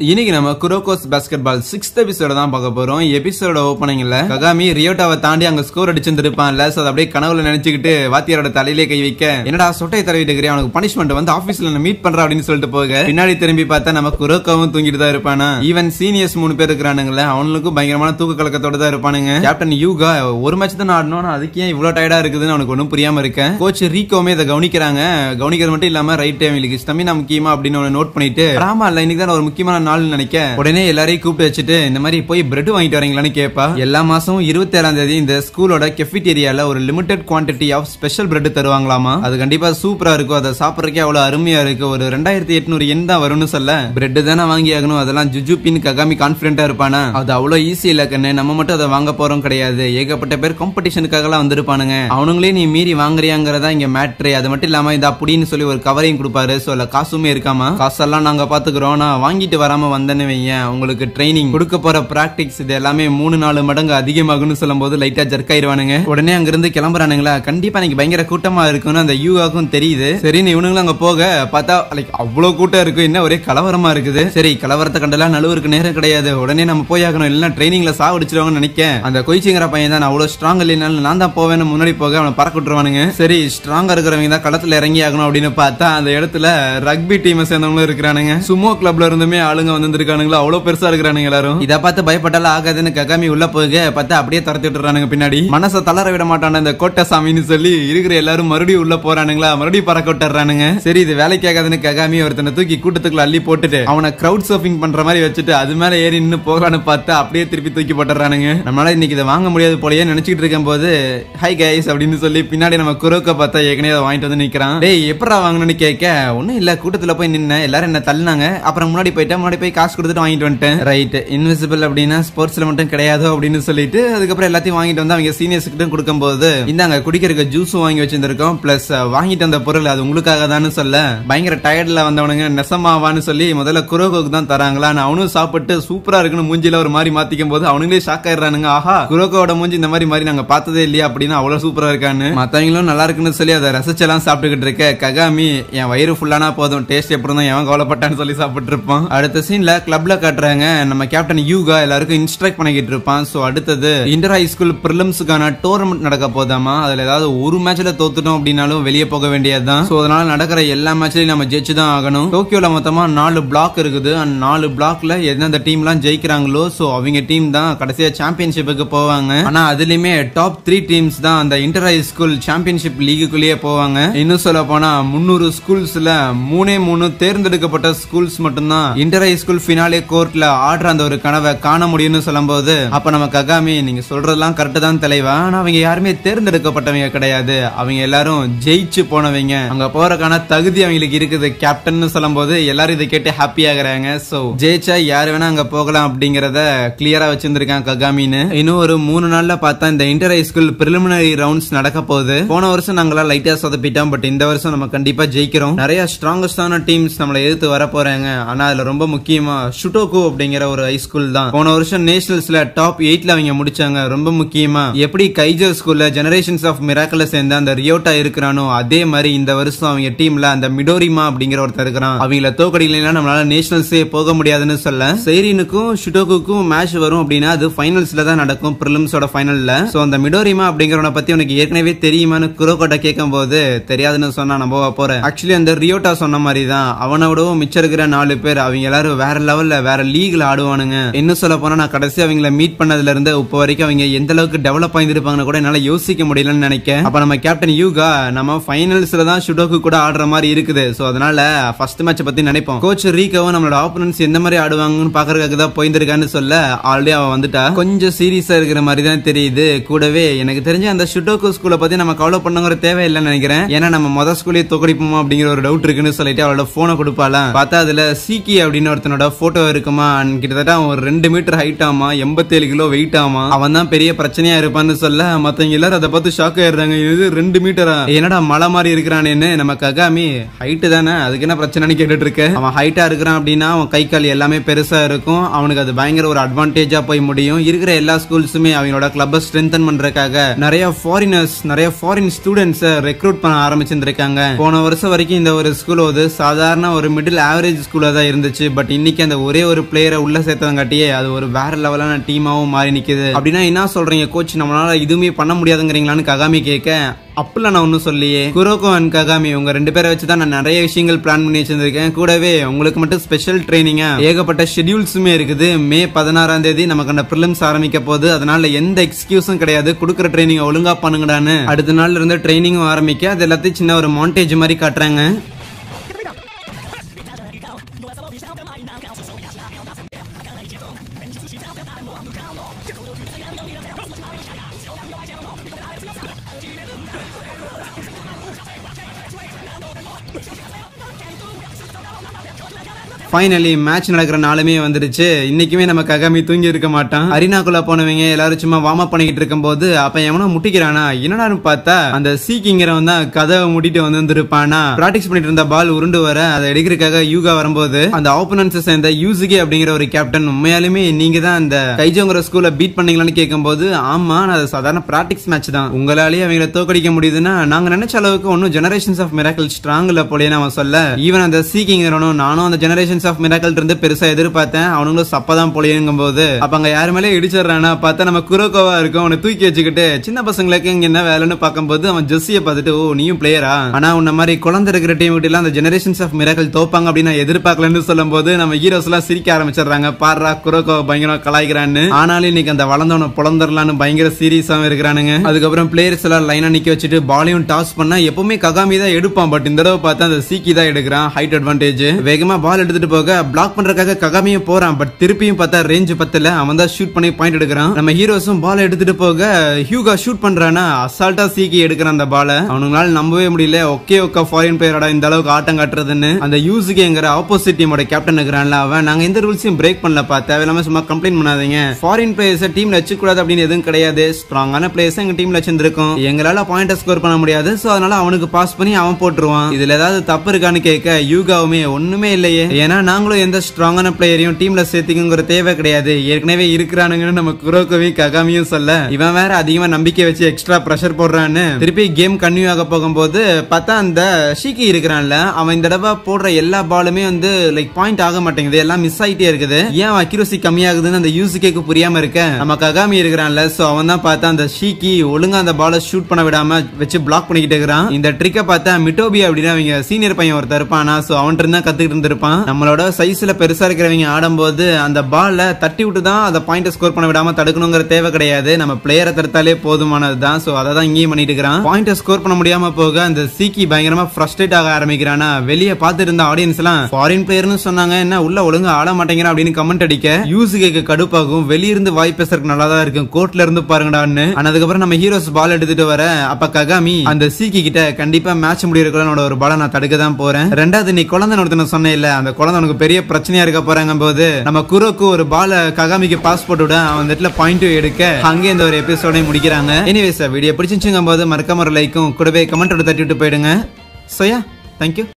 இன்னைக்கு நம்ம குரோகோஸ் basketball 6th எபிசோட தான் பார்க்க போறோம். எபிசோட ஓபனிங்ல ககாமி ரியோட்டாவை தாண்டி அங்க ஸ்கோர் அடிச்சிருப்பான்ல, சோ அதை அப்படியே கனவுல நினைச்சுக்கிட்டு வாத்தியாரோட தலையிலே கை வைக்க, என்னடா சொட்டை தடவிட்டு இருக்கிறேன், அவனுக்கு பனிஷ்மெண்ட் வந்து ஆபீஸ்ல மீட் பண்ற அப்படின்னு சொல்லிட்டு போக, பின்னாடி திரும்பி பார்த்தா நம்ம குரோக்காவும் தூங்கிட்டு தான் இருப்பானா. ஈவன் சீனியர்ஸ் 3 பேர் இருக்கிறானுங்களே, அவனுக்கும் பயங்கரமான தூக்க கலக்கத்தோட தான் இருப்பானுங்க. கேப்டன் யூகா ஒரு மேட்ச் தான் ஆடணும், அதுக்கு ஏன் இவ்வளவு டயர்டா இருக்குதுன்னு அவனுக்கு ஒன்னும் புரியாம இருக்க. கோச் ரீகோமே இதை கவனிக்கிறாங்க. கவனிக்கிறது மட்டும் இல்லாம ரைட் இவங்களுக்கு ஸ்டமினா முக்கியமா அப்படின்னு நோட் பண்ணிட்டு, ஆமா இல்ல இன்னைக்கு தான் ஒரு முக்கியமான நாள் நினைக்க, உடனே எல்லாரையும் கூப்பிட்டு வச்சுட்டு இந்த மாதிரி போய் பிரெட் வாங்கிட்டு வரீங்களான்னு கேப்பா. எல்லா மாசமும் 27ஆம் தேதி இந்த ஸ்கூலோட கெஃபிடேரியால ஒரு limited quantity of special bread தருவாங்களாமா. அது கண்டிப்பா சூப்பரா இருக்கும், அதை சாப்பிடறதுக்கே அவ்வளவு அருமையா இருக்கு. ஒரு 2800 yen தான் வரும்னு சொல்ல, பிரெட் தானே வாங்கி ஆகணும், அதெல்லாம் ஜுஜுபின் ககாமி கான்பிடென்டா இருப்பானா. அது அவ்வளவு ஈஸி இல்ல கண்ணு, நம்ம மட்டும் அதை வாங்க போறோம் கிடையாது. ஏகப்பட்ட பேர் காம்படிஷனுக்காக எல்லாம் வந்திருப்பானுங்க. அவனுங்களே நீ மீறி வாங்குறியாங்கிறதா இங்க மேட்ரே. அது மட்டும் இல்லாம இது அப்படின்னு சொல்லி ஒரு கவரையும் கொடுப்பாரு. சோ காசுமே இருக்காமா, காசெல்லாம் நாங்க பாத்துக்கிறோம், நான் வாங்கிட்டு வராம வந்தேன்னு வையன், உங்களுக்கு ட்ரைனிங் கொடுக்க போற பிராக்டிக்ஸ் இது எல்லாமே 3-4 மடங்கு அதிகமாகும்னு சொல்லும் போது லைட்டா ஜர்க் ஆயிருவானுங்க. உடனே அங்க இருந்து கிளம்புறானுங்களா. கண்டிப்பா எனக்கு பயங்கர கூட்டமா இருக்குன்னு அந்த யூகாக்கும் தெரியுது. சரி இவனுங்களும் அங்க போக பார்த்தா லைக் அவ்வளவு கூட்டம் இருக்கு, என்ன ஒரே கலவரமா இருக்குது. சரி கலவரத்தை கண்டெல்லாம் நழுவுருக்கு நேரம் கிடையாது, உடனே நம்ம போய் ஆகணும், இல்லைன்னா ட்ரைனிங்ல சாவடிச்சிருவாங்கன்னு நினைக்க, அந்த கொய்ச்சிங்கிற பையன் தான் அவ்வளவு ஸ்ட்ராங் இல்லைனாலும் நான் தான் போவேன்னு முன்னாடி போக அவனை பறக்க விட்டுருவானுங்க. சரி ஸ்ட்ராங்கா இருக்கிறவங்க தான் களத்துல இறங்கி ஆகணும் அப்படின்னு பார்த்தா அந்த இடத்துல ரக்பி டீமை சேர்ந்தவங்களும் இருக்கிறானுங்க. சுமோ கிளப்ல இருந்துமே ஆளுங்க வந்திருக்கானுங்களா, அவ்வளவு பெருசா இருக்கிறானுங்க எல்லாரும். இதை பார்த்து பயப்பட்டாலும் ஆகாதுன்னு ககாமி உள்ள போக பார்த்தா அப்படியே துரத்தி விட்டுறானுங்க பின்னாடி. மனசை தளர விட மாட்டான இந்த கோட்டை சாமின்னு சொல்லி இருக்கிற எல்லாரும் மறுபடியும் உள்ள போறானுங்களா, மறுபடியும் பறக்க விட்டுறானுங்க. சரி இது வேலைக்கு ஆகாதுன்னு ககாமி ஒருத்தனை தூக்கி கூட்டத்துக்குள்ள அள்ளி போட்டுட்டு அவனை கிரவுட் சர்ஃபிங் பண்ற மாதிரி வச்சுட்டு அது மேல ஏறி நின்னு போகலான்னு பார்த்தா அப்படியே திருப்பி தூக்கி போட்டுறானுங்க. நம்மளால இன்னைக்கு இதை வாங்க முடியாது போலயே நினைச்சிட்டு இருக்கும் போது, ஹை கைஸ் அப்படின்னு சொல்லி பின்னாடி நம்ம குரோக்க பார்த்தா ஏற்கனவே அதை வாங்கிட்டு வந்து நிக்கிறான். டேய் எப்படா வாங்கணும்னு கேட்க, ஒன்னும் இல்ல கூட்டத்துல போய் நின்ன எல்லாரும் என்ன தள்ளினாங்க, அப்புறம் முன்னாடி போய் காசு கொடுத்துட்டு வாங்கிட்டு வந்துட்டேன். ரைட் இன்விசிபிள் அப்படின்னா ஸ்போர்ட்ஸ்ல மட்டும் கிடையாது அப்படின்னு சொல்லிட்டு அதுக்கப்புறம் எல்லாத்தையும் வாங்கிட்டு வந்து அவங்க சீனியர்ஸ் கிட்ட கொடுக்கும்போது, இந்தாங்க குடிக்கிறதுக்கு ஜூஸும் வாங்கி வச்சிருந்திருக்கோம், பிளஸ் வாங்கிட்டு வந்த பொருள் அது உங்களுக்காக தான் சொல்ல, பயங்கர டயர்ட்ல வந்தவனுங்க நெசமாவான்னு சொல்லி முதல்ல குரோகோக்கு தான் தராங்களா. அவனும் சாப்பிட்டு சூப்பரா இருக்குன்னு மூஞ்சில ஒரு மாதிரி மாத்திக்கும் போது அவனுங்களே ஷாக் ஆயிடுறானுங்க. ஆஹா குரோகோட மூஞ்சி இந்த மாதிரி நாங்க பார்த்ததே இல்லையா அப்படின்னு அவ்வளவு சூப்பரா இருக்கான்னு. மத்தவங்களும் நல்லா இருக்குன்னு சொல்லி அதை ரசிச்செல்லாம் சாப்பிட்டுக்கிட்டு இருக்க ககாமி என் வயிறு ஃபுல்லானா போதும், டேஸ்ட் எப்படி தான் எவன் கவலைப்பட்டான்னு சொல்லி சாப்பிட்டு இருப்பான். அடுத்த சீன்ல கிளப்ல காட்டுறாங்க நம்ம கேப்டன் யூகா எல்லாருக்கும் இன்ஸ்ட்ரக்ட் பண்ணிக்கிட்டு இருப்பான். சோ அடுத்தது இன்டர் ஹை ஸ்கூல் பிரிலிம்ஸ்க்கான டோர்னமெண்ட் நடக்க போதாமா. அதுல ஏதாவது ஒரு மேட்ச்ல தோத்துட்டோம் அப்படின்னாலும் வெளியே போக வேண்டியதுதான். சோ அதனால நடக்கிற எல்லா மேட்ச்லயும் நம்ம ஜெயிச்சுதான் ஆகணும். டோக்கியோல மொத்தமா 4 பிளாக் இருக்குது. அந்த 4 பிளாக்ல எந்தெந்த டீம் எல்லாம் ஜெயிக்கிறாங்களோ சோ அவங்க டீம் தான் கடைசியா சாம்பியன்ஷிப்புக்கு போவாங்க. ஆனா அதுலயுமே டாப் 3 டீம்ஸ் தான் அந்த இன்டர் ஹை ஸ்கூல் சாம்பியன்ஷிப் லீகுக்குள்ளேயே போவாங்க. இன்னும் சொல்ல போனா 300 ஸ்கூல்ஸ்ல 3 தேர்ந்தெடுக்கப்பட்ட ஸ்கூல்ஸ் மட்டும்தான் இன்டர் ஹை ஸ்கூல் ஃபினாலே கோர்ட்ல ஆடுற அந்த ஒரு கனவை காண முடியும்னு சொல்லும் போது, அப்ப நம்ம ககாமி நீங்க சொல்றதெல்லாம் கரெக்ட் தான் தலைவா, ஆனா அவங்க யாருமே தேர்ந்தெடுக்கப்பட்டவங்க கிடையாது, அவங்க எல்லாரும் ஜெயிச்சு போனவங்க, அங்க போறதுக்கான தகுதி அவங்களுக்கு இருக்குது கேப்டன் சொல்லும் போது எல்லாரும் இதை கேட்டு ஹாப்பி ஆகுறாங்க. சோ ஜெயிச்சா யாரு வேணா அங்க போகலாம் அப்படிங்கறத கிளியரா வச்சிருந்திருக்காங்க ககாமின்னு. இன்னும் ஒரு 3 நாள்ல பார்த்தா இந்த inter high school preliminary rounds நடக்க போகுது. போன வருஷம் நாங்களா லைட்டா சொதப்பிட்டோம், பட் இந்த வருஷம் நம்ம கண்டிப்பா ஜெயிக்கிறோம். நிறைய ஸ்ட்ராங்கஸ்டான டீம்ஸ் நம்மளை எதிர்த்து வர போறாங்க. ஆனா அதுல ரொம்ப முக்கியமா ஷுட்டோகோ அப்படிங்கிற ஒரு ஹை ஸ்கூல் தான். போன வருஷம் நேஷனல்ஸ்ல டாப் 8ல அவங்க முடிச்சாங்க. ரொம்ப முக்கியமா எப்படி கைஜர் ஸ்கூல்ல ஜெனரேஷன்ஸ் ஆஃப் மிராக்கிள்ல சேர்ந்த அந்த ரியோட்டா இருக்கிறானோ அதே மாதிரி இந்த வருஷம் அவங்க டீம்ல அந்த மிடோரிமா அப்படிங்கிற ஒருத்தர் இருக்கிறான். அவங்கள தோக்கடிக்கலாம் நம்மளால நேஷனல்ஸே போக முடியாதுன்னு சொல்ல, செயிரினுக்கும் ஷுட்டோகுக்கும் மேட்ச் வரும் அப்படின்னா அது ஃபைனல்ஸ்ல தான் நடக்கும், பிரிலிம்ஸோட ஃபைனல்ல. சோ அந்த மிடோரிமா அப்படிங்கிறவனை பத்தி உனக்கு ஏற்கனவே தெரியுமான்னு குரோகோட்ட கேட்கும் போது தெரியாதுன்னு சொன்னா நம்ப போறேன். ஆக்சுவலி அந்த ரியோட்டா சொன்ன மாதிரி தான் அவனோடவும் மிச்சம் இருக்கிற 4 பேர் அவங்க எல்லாரும் வேற லெவல்ல வேற லீக்ல ஆடுவானுங்க. இன்னும் சொல்ல போனா நான் கடைசி அவங்கள மீட் பண்ணதுல இருந்து இப்ப வரைக்கும் அவங்க எந்த அளவுக்கு டெவலப் ஆயிருப்பாங்கன்னு கூட என்னால யோசிக்க முடியலன்னு நினைக்கிறேன். அப்ப நம்ம கேப்டன் யூகா நம்ம ஃபைனல்ஸ்ல தான் ஷுடோக்கு கூட ஆடுற மாதிரி இருக்குது. சோ அதனால ஃபர்ஸ்ட் மேட்ச் பத்தி நினைப்போம். கோச் ரீகோவும் நம்மளோட ஆப்போனன்ட்ஸ் எந்த மாதிரி ஆடுவாங்கன்னு பாக்குறதுக்காக தான் போயிருக்கான்னு சொல்ல ஆல்ரெடி அவ வந்துட்டா. கொஞ்சம் சீரியஸா இருக்கிற மாதிரி தான் தெரியுது. கூடவே எனக்கு தெரிஞ்ச அந்த ஷுடோக்கு ஸ்கூலை பத்தி நம்ம கவலை பண்ணுங்கிற தேவை இல்லைன்னு நினைக்கிறேன். ஏன்னா நம்ம மொதல் ஸ்கூலே தோக்கடிப்போமா அப்படிங்கிற ஒரு டவுட் இருக்குன்னு சொல்லிட்டு அவளோட போனை கொடுப்பாலாம். பார்த்தா அதுல சீக்கி அப்படின்னு ஒருத்தனோட போட்டோ இருக்குமா. கிட்டத்தட்ட ஒரு 2 மீட்டர் ஹைட் ஆமா, 87 கிலோ வெயிட் ஆமா. அவன் தான் பெரிய பிரச்சனையா இருப்பான்னு சொல்ல மத்தவங்க எல்லாரும் அதை பார்த்து ஷாக் ஆயிருந்தாங்க. இது 2 மீட்டரா, என்னடா மலை மாதிரி இருக்கிறான்னு. நம்ம ககாமி ஹைட் தானே அதுக்கு என்ன பிரச்சனைன்னு கேட்டுட்டு இருக்க. அவன் ஹைட்டா இருக்கிறான் அப்படின்னா அவன் கை கால் எல்லாமே பெருசா இருக்கும், அவனுக்கு அது பயங்கர ஒரு அட்வான்டேஜா போய் முடியும். இருக்கிற எல்லா ஸ்கூல்ஸுமே அவங்களோட கிளப்பை ஸ்ட்ரென்தன் பண்றதுக்காக நிறைய ஃபாரினர்ஸ் நிறைய ஃபாரின் ஸ்டூடெண்ட்ஸ் ரெக்ரூட் பண்ண ஆரம்பிச்சிருக்காங்க. போன வருஷம் வரைக்கும் இந்த ஒரு ஸ்கூல் ஒரு சாதாரண ஒரு மிடில் ஆவரேஜ் ஸ்கூலா தான் இருந்துச்சு. பட் பட் இன்னைக்கு அந்த ஒரே ஒரு பிளேயரை உள்ள சேர்த்தவங்காட்டியே அது ஒரு வேற லெவலான டீமாவும் மாறி நிக்குது. அப்படின்னா என்ன சொல்றீங்க கோச், நம்மளால இதுவுமே பண்ண முடியாதுங்கிறீங்களான்னு ககாமி கேட்க, அப்பல நான் ஒன்னும் சொல்லியே, குரோகோ அண்ட் ககாமி உங்க 2 பேரை வச்சுதான் நான் நிறைய விஷயங்கள் பிளான் பண்ணி வச்சிருக்கேன். கூடவே உங்களுக்கு மட்டும் ஸ்பெஷல் ட்ரைனிங்கா ஏகப்பட்ட ஷெட்யூல்ஸுமே இருக்குது. மே 16ஆம் தேதி நமக்கு அந்த பிரிலிம்ஸ் ஆரம்பிக்க போகுது. அதனால எந்த எக்ஸ்கியூஸும் கிடையாது, கொடுக்குற ட்ரைனிங் ஒழுங்கா பண்ணுங்கடான்னு அடுத்த நாள்ல இருந்து ட்ரைனிங்கும் ஆரம்பிக்க அது எல்லாத்தையும் சின்ன ஒரு மாண்டேஜ் மாதிரி காட்டுறாங்க. ஃபைனலி மேட்ச் நடக்கிற நாளுமே வந்துருச்சு. இன்னைக்குமே நம்ம ககாமி தூங்கி இருக்க மாட்டான். அரினாக்குள்ள போனவங்க எல்லாரும் சும்மா வார்ம் அப் பண்ணிக்கிட்டு இருக்கும் போது அப்ப எவனோ முட்டிக்கிறானா, என்னடான்னு பார்த்தா அந்த சீக்கிங்கிறவன் தான் கதவை முட்டிட்டு வந்துருப்பானா. பிராக்டிஸ் பண்ணிட்டு இருந்த பால் உருண்டு வர அதை எடுக்கிறதுக்காக யூகா வரும்போது அந்த ஆப்போனன்ஸ் சேர்ந்த யூசுகே அப்படிங்கிற ஒரு கேப்டன், உண்மையாலுமே நீங்க தான் அந்த கைஜோங்கிற ஸ்கூல்ல பீட் பண்ணீங்களான்னு கேட்கும் போது, ஆமா அது சாதாரண பிராக்டிஸ் மேட்ச் தான், உங்களாலேயே அவங்களை தோக்கடிக்க முடியுதுன்னா நாங்க நினைச்ச அளவுக்கு ஒன்னும் ஜெனரேஷன்ஸ் ஆஃப் மிராக்கிள் ஸ்ட்ராங் இல்ல போலேன்னு அவன் சொல்ல, ஈவன் அந்த சீக்கிங்கிறவனும் நானும் அந்த ஜெனரேஷன் ஆஃப் மிராக்கிள் இருந்து பெருசா எதிர்பார்த்தேன், அவனுங்களும் சப்பதான் போலீங்கும் போது அப்ப அங்க யாரு மேலே இடிச்சிடறானா பார்த்தா நம்ம குரோகோவா இருக்கும். அவனை தூக்கி வச்சுக்கிட்டு சின்ன பசங்களுக்கு இங்க என்ன வேலைன்னு பார்க்கும்போது அவன் ஜெஸ்ஸியை பார்த்துட்டு, ஓ நீயும் பிளேயரா, ஆனா உன்ன மாதிரி குழந்தை இருக்கிற டீம் கிட்ட அந்த ஜெனரேஷன்ஸ் ஆஃப் மிராக்கிள் தோப்பாங்க அப்படின்னு நான் எதிர்பார்க்கலன்னு சொல்லும் போது நம்ம ஹீரோஸ் எல்லாம் சிரிக்க ஆரம்பிச்சிடறாங்க. பாரா குரோகோவா பயங்கரம் கலாய்க்கிறான்னு. ஆனாலும் இன்னைக்கு அந்த வளர்ந்தவனை புலந்தரலான்னு பயங்கர சீரியஸாவும் இருக்கிறானுங்க. அதுக்கப்புறம் பிளேயர்ஸ் எல்லாம் லைனா நிக்க வச்சுட்டு பாலையும் டாஸ் பண்ணா எப்பவுமே ககாமி தான் எடுப்பான், பட் இந்த தடவை பார்த்தா அந்த சீக்கி தான் எடுக்கிறான். ஹைட் அட்வான்டேஜ் வேகமா பால் எடுத்துட்டு போக பிளாக் பண்றதுக்காக ககாமியும் போறான், பட் திருப்பியும் பார்த்தா ரேஞ்ச் பத்தல, அவன் தான் ஷூட் பண்ணி பாயிண்ட் எடுக்கிறான். நம்ம ஹீரோஸும் பால் எடுத்துட்டு போக ஹியூகா ஷூட் பண்றானா, அசால்ட்டா சீக்கி எடுக்கிறான் அந்த பால. அவனுங்களால நம்பவே முடியல, ஒக்கே ஒக்கா ஃபாரின் பிளேயரடா இந்த அளவுக்கு ஆட்டம் காட்டுறதுன்னு. அந்த யூசுகேங்கிற ஆப்போசிட் டீமோட கேப்டன் இருக்கிறான்ல அவன், நாங்க எந்த ரூல்ஸையும் பிரேக் பண்ணலப்பா, தேவையில்லாம சும்மா கம்ப்ளைண்ட் பண்ணாதீங்க, ஃபாரின் பிளேயர்ஸ் டீம்ல வச்சு கூடாது அப்படின்னு எதுவும் கிடையாது, ஸ்ட்ராங்கான பிளேயர்ஸ் எங்க டீம்ல வச்சிருக்கோம், எங்களால பாயிண்ட் ஸ்கோர் பண்ண முடியாது, சோ அதனால அவனுக்கு பாஸ் பண்ணி அவன் போட்டுருவான். இதுல ஏதாவது தப்பு இருக்கான்னு கேட்க யூகாவுமே ஒண்ணுமே இல்லையே, ஏன்னா நாங்களும் எந்த ஸ்ட்ராங்கான பிளேயரையும் டீம்ல சேர்த்துக்குங்கிற தேவை கிடையாது, ஏற்கனவே இருக்கிறானுங்கன்னு நம்ம குரோகோவி ககாமியும் சொல்ல, இவன் வேற அதிகமா நம்பிக்கை வச்சு எக்ஸ்ட்ரா பிரஷர் போடுறான்னு திருப்பி கேம் கன்டினியூ ஆக போகும்போது பார்த்தா அந்த ஷீக்கி இருக்கிறான்ல அவன் இந்த தடவை போடுற எல்லா பாலுமே வந்து லைக் பாயிண்ட் ஆக மாட்டேங்குது, எல்லாம் மிஸ் ஆயிட்டே இருக்குது, ஏன் அக்யூரசி கம்மியாகுதுன்னு அந்த யூசுகேக்கு புரியாம இருக்க நம்ம ககாமி இருக்கிறான்ல, சோ அவன் தான் பார்த்தா அந்த ஷீக்கி ஒழுங்கா அந்த பாலை ஷூட் பண்ண விடாம வச்சு பிளாக் பண்ணிக்கிட்டு இருக்கிறான். இந்த ட்ரிக்கை பார்த்தா மிட்டோபி அப்படின்னா அவங்க சீனியர் பையன் ஒருத்தர் இருப்பானா, சோ அவன் இருந்தா கத்துக்கிட்டு இருந்திருப்பான். நம்மளோட சைஸ்ல பெருசா இருக்கிறவங்க ஆடும்போது அந்த பால்ல தட்டி விட்டு தான் அந்த பாயிண்ட் ஸ்கோர் பண்ண விடாம தடுக்கணுங்கிற தேவை கிடையாது, நம்ம பிளேயரை தடுத்தாலே போதுமானதுதான். சோ அதை தான் இங்கேயும் பண்ணிட்டு இருக்கிறான். பாயிண்ட் ஸ்கோர் பண்ண முடியாம போக அந்த சீக்கி பயங்கரமா ஃப்ரஸ்ட்ரேட் ஆக ஆரம்பிக்கிறானா, வெளியே பார்த்துட்டு இருந்த ஆடியன்ஸ் எல்லாம் ஃபாரின் பிளேயர்னு சொன்னாங்க, என்ன உள்ள ஒழுங்கா ஆட மாட்டேங்கிறான் அப்படின்னு கமெண்ட் அடிக்க யூசுகேக்கு கடுப்பாகும், வெளியிருந்து வாய் பேசுறதுக்கு நல்லா தான் இருக்கும், கோர்ட்ல இருந்து பாருங்கடான்னு. அதுக்கப்புறம் நம்ம ஹீரோஸ் பால் எடுத்துட்டு வர அப்ப ககாமி அந்த சீக்கி கிட்ட கண்டிப்பா மேட்ச் முடியறதுக்குள்ள ஒரு பாலை நான் தடுக்க தான் போறேன், ரெண்டாவது நீ குழந்தை ஒருத்தன சொன்னே இல்ல, அந்த குழந்தை உனக்கு பெரிய பிரச்சனையா இருக்க போறாங்க போது நம்ம குரோக்கு ஒரு பால ககாமிக்கு பாஸ் போட்டு அவன் இடத்துல பாயிண்ட் எடுக்க அங்கே இந்த ஒரு எபிசோட முடிக்கிறாங்க. எனிவேஸ் வீடியோ பிடிச்சிருச்சுங்க போது மறக்காம ஒரு லைக்கும் கூடவே கமெண்ட் தட்டி விட்டு போயிடுங்க. Soya thank you.